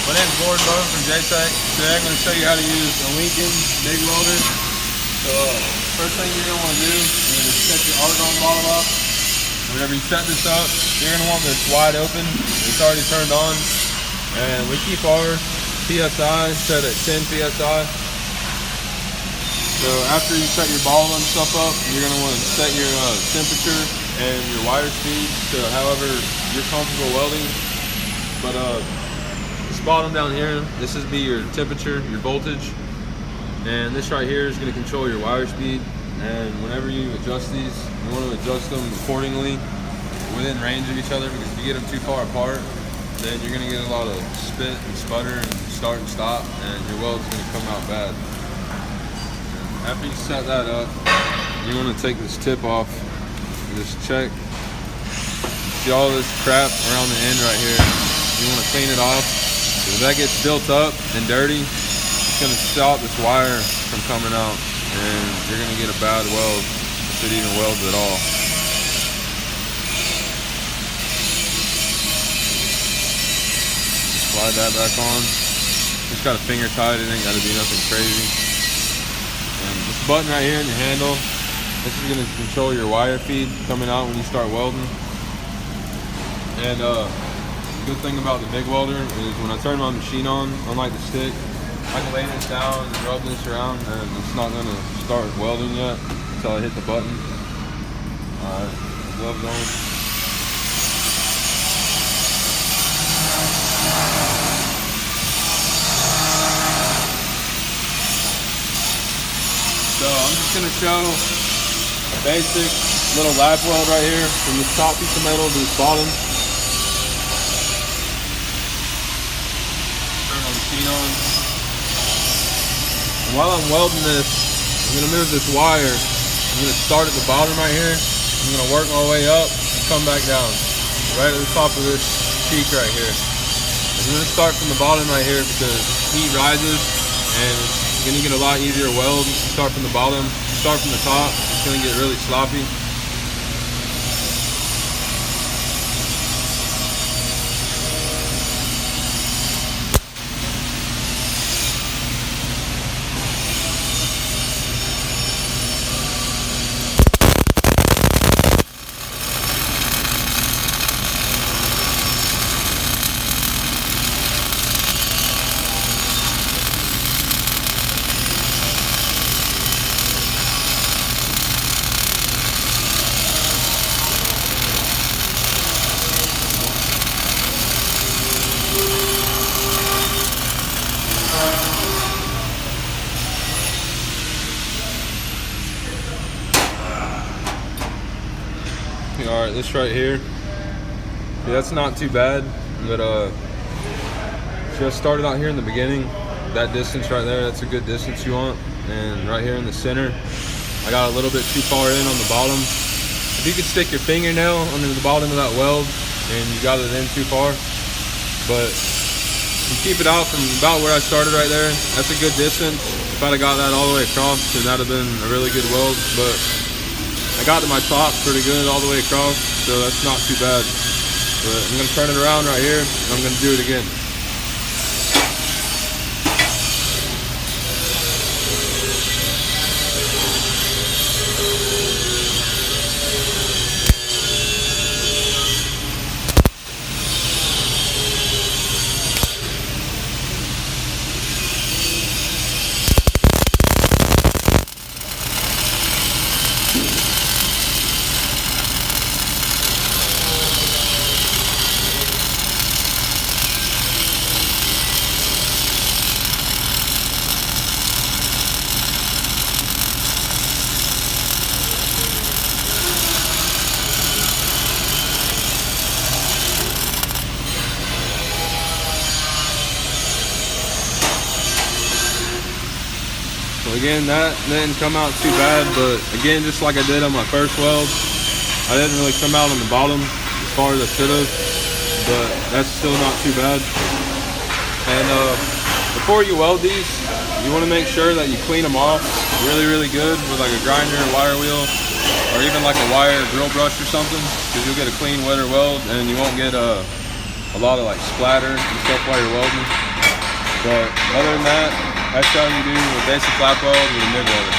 My name's Gordon from JTech. Today I'm going to show you how to use a Lincoln MIG welder. So first thing you're going to want to do is set your argon bottle up. Whenever you set this up, you're going to want this wide open. It's already turned on. And we keep our PSI set at 10 PSI. So after you set your ball and stuff up, you're going to want to set your temperature and your wire speed to however you're comfortable welding. But this bottom down here, this is be your temperature, your voltage, and this right here is going to control your wire speed. And whenever you adjust these, you want to adjust them accordingly within range of each other, because if you get them too far apart, then you're going to get a lot of spit and sputter and start and stop, and your weld's going to come out bad. After you set that up, you want to take this tip off and just check. See all this crap around the end right here? You want to clean it off. If that gets built up and dirty, it's going to stop this wire from coming out, and you're going to get a bad weld if it even welds at all. Slide that back on. Just got a finger tight, it ain't got to be nothing crazy. And this button right here in your handle, this is going to control your wire feed coming out when you start welding. And the good thing about the MIG welder is when I turn my machine on, unlike the stick, I can lay this down and rub this around, and it's not going to start welding yet until I hit the button. Alright, gloves on. So I'm just going to show a basic little lap weld right here from this top piece of metal to this bottom. Turn my machine on. And while I'm welding this, I'm going to move this wire. I'm going to start at the bottom right here. I'm going to work my way up and come back down. Right at the top of this cheek right here. I'm going to start from the bottom right here because heat rises and it's going to get a lot easier weld. Start from the bottom, start from the top, it's going to get really sloppy. Alright, this right here, yeah, that's not too bad, but just started out here in the beginning. That distance right there, that's a good distance you want. And right here in the center, I got a little bit too far in on the bottom. If you could stick your fingernail under the bottom of that weld and you got it in too far, but you keep it out from about where I started right there, that's a good distance. If I'd have got that all the way across, then that'd have been a really good weld, but I got to my top pretty good all the way across, so that's not too bad. But I'm going to turn it around right here, and I'm going to do it again. So again, that didn't come out too bad, but again, just like I did on my first weld, I didn't really come out on the bottom as far as I should have, but that's still not too bad. And before you weld these, you want to make sure that you clean them off really good with like a grinder or wire wheel, or even like a wire drill brush or something, because you'll get a clean wetter weld and you won't get a lot of like splatter and stuff while you're welding. But other than that, that's how you do a basic flap weld with a MIG welder.